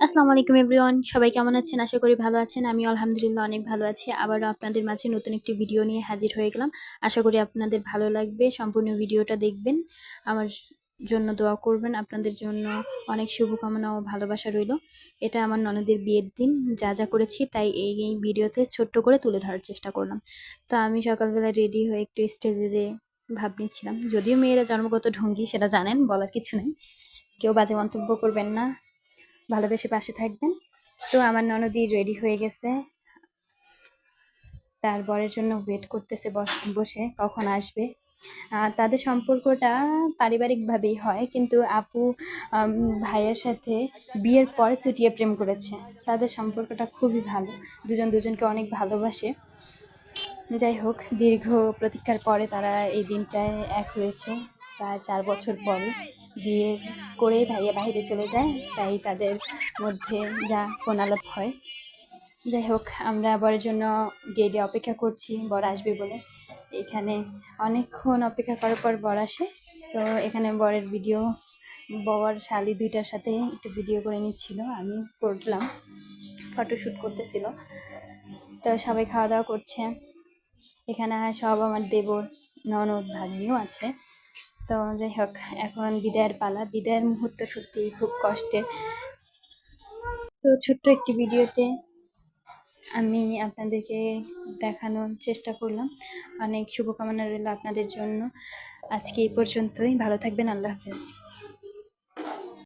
আসসালামু আলাইকুম এভরিওয়ান, সবাই কেমন আছেন? আশা করি ভালো আছেন। আমি আলহামদুলিল্লাহ অনেক ভালো আছি। আবারও আপনাদের মাঝে নতুন একটি ভিডিও নিয়ে হাজির হয়ে গেলাম। আশা করি আপনাদের ভালো লাগবে। সম্পূর্ণ ভিডিওটা দেখবেন। আমার জন্য দোয়া করবেন। আপনাদের জন্য অনেক শুভকামনা ও ভালোবাসা রইল। এটা আমার ননদের বিয়ের দিন যা যা করেছি তাই এই ভিডিওতে ছোট্ট করে তুলে ধরার চেষ্টা করলাম। তো আমি সকালবেলা রেডি হয়ে একটু স্টেজে যেয়ে ভাব নিচ্ছিলাম। যদিও মেয়েরা জন্মগত ঢঙ্গি, সেটা জানেন, বলার কিছু নেই। কেউ বাজে মন্তব্য করবেন না, ভালোবেসে পাশে থাকবেন। তো আমার ননদি রেডি হয়ে গেছে, তার বরের জন্য ওয়েট করতেছে বসে কখন আসবে। তাদের সম্পর্কটা পারিবারিকভাবেই হয়, কিন্তু আপু ভাইয়ের সাথে বিয়ের পরে চুটিয়ে প্রেম করেছে। তাদের সম্পর্কটা খুবই ভালো, দুজন দুজনকে অনেক ভালোবাসে। যাই হোক, দীর্ঘ প্রতীক্ষার পরে তারা এই দিনটায় এক হয়েছে। প্রায় 4 বছর পরে বিয়ে করে ভাইয়া বাইরে চলে যায়, তাই তাদের মধ্যে যা ফোনালাপ হয়। যাই হোক, আমরা বরের জন্য গেটে অপেক্ষা করছি, বর আসবে বলে। এখানে অনেকক্ষণ অপেক্ষা করার পর বর আসে। তো এখানে বরের ভিডিও, বর শালি দুইটার সাথে একটু ভিডিও করে নিচ্ছিল, আমি করলাম, ফটোশ্যুট করতেছিল। তো সবাই খাওয়া দাওয়া করছে। এখানে সব আমার দেবর, ননদ, ভাগ্নিও আছে। তো যাই হোক, এখন বিদায়ের পালা। বিদায়ের মুহূর্ত সত্যি খুব কষ্টের। তো ছোট্ট একটি ভিডিওতে আমি আপনাদেরকে দেখানোর চেষ্টা করলাম। অনেক শুভকামনা রইল আপনাদের জন্য। আজকে এই পর্যন্তই। ভালো থাকবেন। আল্লাহ হাফেজ।